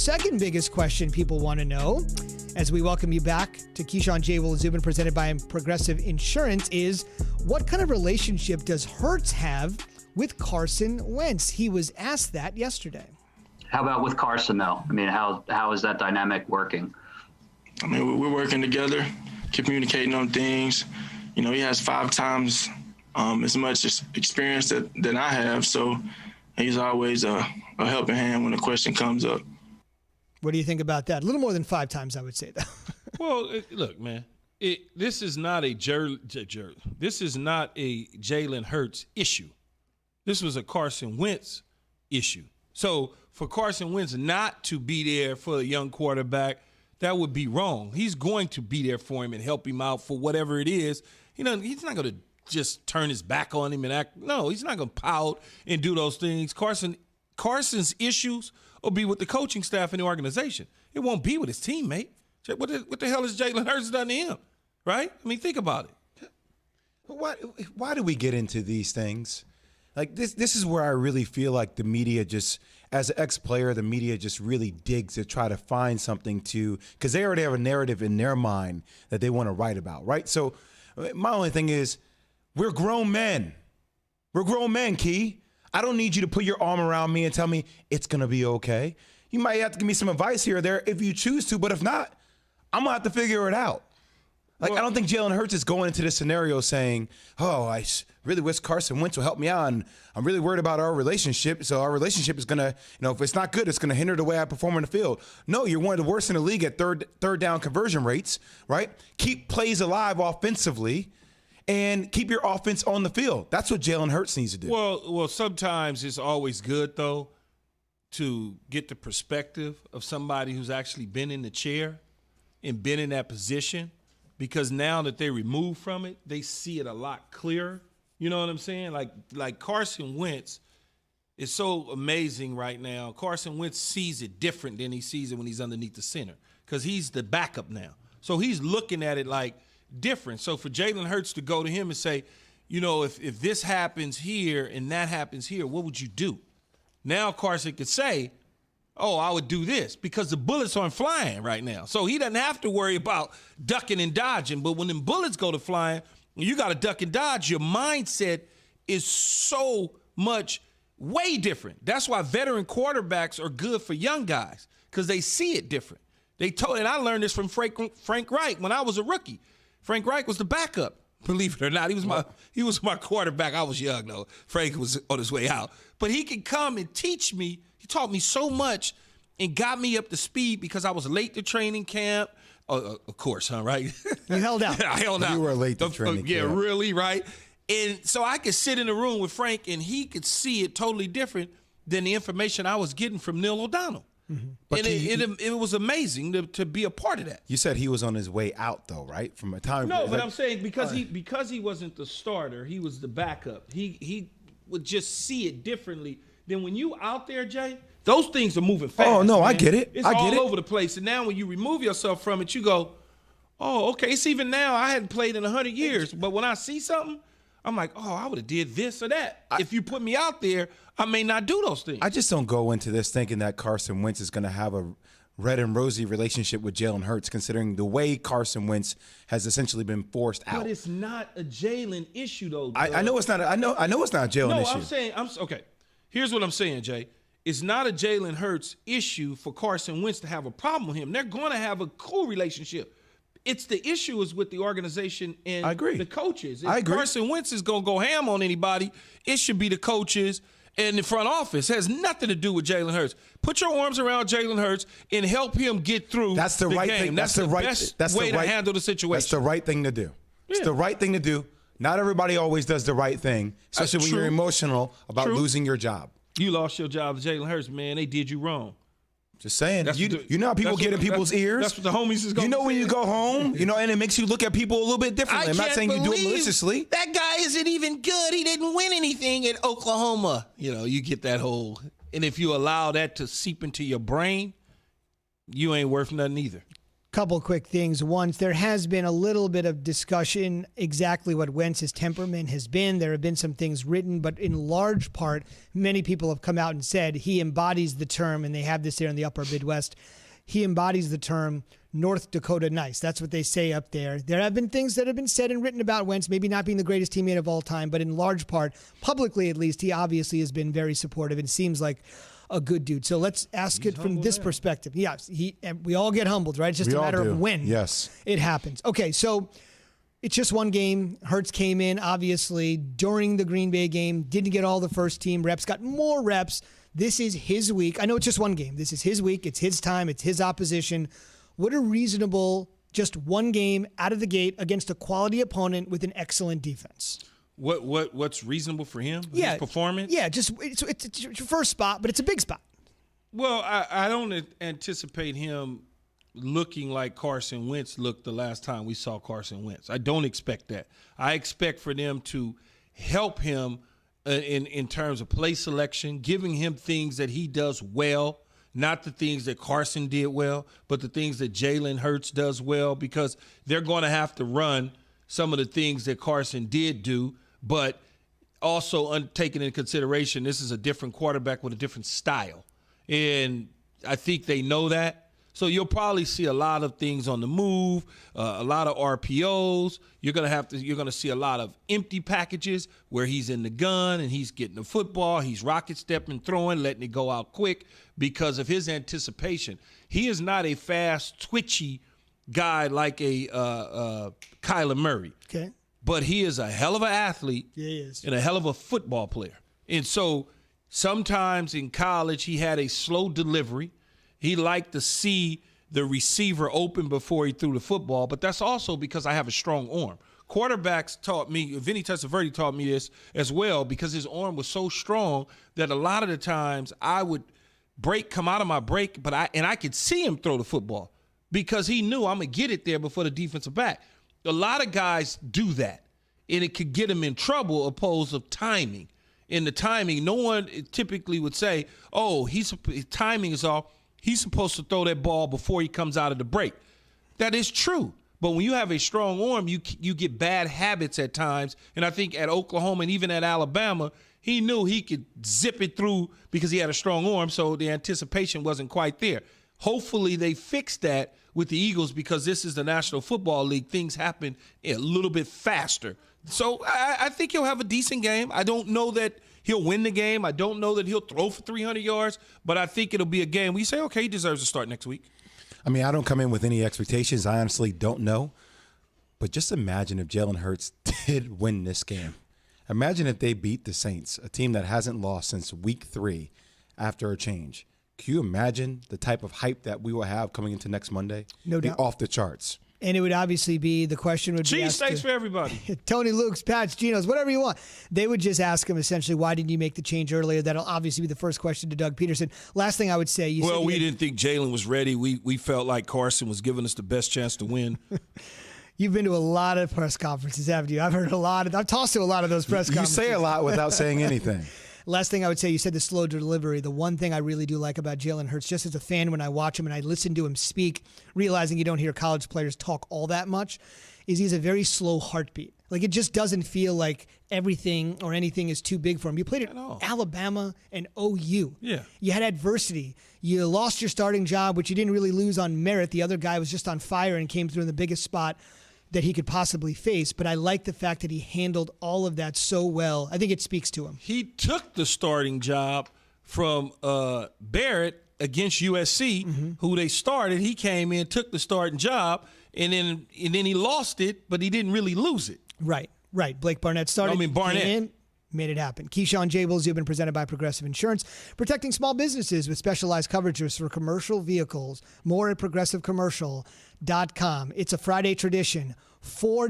second biggest question people want to know, as we welcome you back to Keyshawn J. Will Zubin, presented by Progressive Insurance, is what kind of relationship does Hurts have with Carson Wentz? He was asked that yesterday. How about with Carson, though? I mean, how is that dynamic working? I mean, we're working together, communicating on things. You know, he has 5 times as much experience that I have, so he's always a helping hand when a question comes up. What do you think about that? A little more than 5 times, I would say, though. Well, look, man, this is not a this is not a Jalen Hurts issue. This was a Carson Wentz issue. So for Carson Wentz not to be there for a young quarterback, that would be wrong. He's going to be there for him and help him out for whatever it is. You know, he's not going to just turn his back on him and act. No, he's not going to pout and do those things. Carson's issues will be with the coaching staff and the organization. It won't be with his teammate. What the hell has Jalen Hurts done to him? Right? I mean, think about it. Why do we get into these things? Like this is where I really feel like the media just, as an ex-player, the media just really digs to try to find something to, because they already have a narrative in their mind that they want to write about, right? So my only thing is, we're grown men. We're grown men, Key. I don't need you to put your arm around me and tell me it's going to be okay. You might have to give me some advice here or there if you choose to, but if not, I'm going to have to figure it out. Like, I don't think Jalen Hurts is going into this scenario saying, oh, I really wish Carson Wentz will help me out, and I'm really worried about our relationship, so our relationship is going to, if it's not good, it's going to hinder the way I perform on the field. No, you're one of the worst in the league at third down conversion rates, right? Keep plays alive offensively and keep your offense on the field. That's what Jalen Hurts needs to do. Well, sometimes it's always good, though, to get the perspective of somebody who's actually been in the chair and been in that position, because now that they're removed from it, they see it a lot clearer. You know what I'm saying? Like Carson Wentz is so amazing right now. Carson Wentz sees it different than he sees it when he's underneath the center, because he's the backup now. So he's looking at it like different. So for Jalen Hurts to go to him and say, if this happens here and that happens here, what would you do? Now Carson could say, oh, I would do this, because the bullets aren't flying right now. So he doesn't have to worry about ducking and dodging. But when them bullets go to flying, you got to duck and dodge. Your mindset is so much way different. That's why veteran quarterbacks are good for young guys, because they see it different. And I learned this from Frank Reich when I was a rookie. Frank Reich was the backup, believe it or not. He was my quarterback. I was young, though. Frank was on his way out. But he could come and teach me. He taught me so much and got me up to speed, because I was late to training camp. Of course, right? You held out. I held out. You were late to training camp. Yeah, really, right? And so I could sit in the room with Frank, and he could see it totally different than the information I was getting from Neil O'Donnell. Mm-hmm. And it was amazing to be a part of that. You said he was on his way out, though, right? From a time. No, but I'm saying because he wasn't the starter, he was the backup. He would just see it differently than when you out there, Jay. Those things are moving fast. Oh no, man. I get it. It's all over the place. And now when you remove yourself from it, you go, oh, okay. It's even now. I hadn't played in 100 years, but when I see something, I'm like, oh, I would have did this or that. If you put me out there, I may not do those things. I just don't go into this thinking that Carson Wentz is going to have a red and rosy relationship with Jalen Hurts, considering the way Carson Wentz has essentially been forced out. But it's not a Jalen issue, though. I know it's not. I know it's not a Jalen issue. No, I'm saying, okay. Here's what I'm saying, Jay. It's not a Jalen Hurts issue for Carson Wentz to have a problem with him. They're going to have a cool relationship. It's the issue is with the organization and the coaches. If I agree. Carson Wentz is going to go ham on anybody, it should be the coaches and the front office. It has nothing to do with Jalen Hurts. Put your arms around Jalen Hurts and help him get through That's the right game. thing. That's the best way to handle the situation. That's the right thing to do. It's the right thing to do. Not everybody always does the right thing, especially when you're emotional about losing your job. You lost your job to Jalen Hurts, man. They did you wrong. Just saying. You know how people get in people's ears? That's what the homies is going to You know when you go home, and it makes you look at people a little bit differently. I'm not saying you do it maliciously. That guy isn't even good. He didn't win anything at Oklahoma. You get that whole – and if you allow that to seep into your brain, you ain't worth nothing either. Couple quick things. One, there has been a little bit of discussion exactly what Wentz's temperament has been. There have been some things written, but in large part, many people have come out and said he embodies the term, and they have this there in the upper Midwest, he embodies the term North Dakota nice. That's what they say up there. There have been things that have been said and written about Wentz, maybe not being the greatest teammate of all time, but in large part, publicly at least, he obviously has been very supportive and seems like a good dude. So let's ask it from this perspective. Yes, we all get humbled, right? It's just a matter of when it happens. Okay, so it's just one game. Hurts came in, obviously, during the Green Bay game, didn't get all the first team reps, got more reps. This is his week. I know it's just one game. This is his week. It's his time. It's his opposition. What a reasonable, just one game out of the gate against a quality opponent with an excellent defense. What's reasonable for him? His performance? Yeah, just it's your first spot, but it's a big spot. Well, I don't anticipate him looking like Carson Wentz looked the last time we saw Carson Wentz. I don't expect that. I expect for them to help him in terms of play selection, giving him things that he does well, not the things that Carson did well, but the things that Jalen Hurts does well, because they're going to have to run some of the things that Carson did do, but also taking into consideration this is a different quarterback with a different style. And I think they know that. So you'll probably see a lot of things on the move, a lot of RPOs. You're gonna see a lot of empty packages where he's in the gun and he's getting the football, he's rocket stepping, throwing, letting it go out quick because of his anticipation. He is not a fast, twitchy guy like a Kyler Murray. Okay. But he is a hell of an athlete. Yeah, he is. And a hell of a football player. And so sometimes in college he had a slow delivery. He liked to see the receiver open before he threw the football, but that's also because I have a strong arm. Quarterbacks taught me, Vinny Testaverde taught me this as well, because his arm was so strong that a lot of the times I would come out of my break, I could see him throw the football because he knew I'm going to get it there before the defensive back. A lot of guys do that, and it could get them in trouble opposed to timing. In the timing, no one typically would say, oh, his timing is off. He's supposed to throw that ball before he comes out of the break. That is true. But when you have a strong arm, you get bad habits at times. And I think at Oklahoma and even at Alabama, he knew he could zip it through because he had a strong arm, so the anticipation wasn't quite there. Hopefully they fix that with the Eagles because this is the National Football League. Things happen a little bit faster. So I think he'll have a decent game. I don't know that he'll win the game. I don't know that he'll throw for 300 yards, but I think it'll be a game where you say, okay, he deserves to start next week. I mean, I don't come in with any expectations. I honestly don't know. But just imagine if Jalen Hurts did win this game. Imagine if they beat the Saints, a team that hasn't lost since week 3 after a change. Can you imagine the type of hype that we will have coming into next Monday? No doubt. Off the charts. And it would obviously be, the question would be cheesesteaks for everybody. Tony Luke's, Pat's, Geno's, whatever you want. They would just ask him essentially, why didn't you make the change earlier? That'll obviously be the first question to Doug Peterson. Last thing I would say. We didn't think Jalen was ready. We felt like Carson was giving us the best chance to win. You've been to a lot of press conferences, haven't you? I've tossed to a lot of those press conferences. You say a lot without saying anything. Last thing I would say, you said the slow delivery. The one thing I really do like about Jalen Hurts, just as a fan when I watch him and I listen to him speak, realizing you don't hear college players talk all that much, is he's a very slow heartbeat. Like, it just doesn't feel like everything or anything is too big for him. You played at Alabama and OU. Yeah. You had adversity. You lost your starting job, which you didn't really lose on merit. The other guy was just on fire and came through in the biggest spot that he could possibly face, but I like the fact that he handled all of that so well. I think it speaks to him. He took the starting job from Barrett against USC, who they started. He came in, took the starting job, and then he lost it, but he didn't really lose it. Right. Blake Barnett started. Barnett made it happen. Keyshawn J. Will Zubin, presented by Progressive Insurance, protecting small businesses with specialized coverages for commercial vehicles. More at progressivecommercial.com. It's a Friday tradition. 4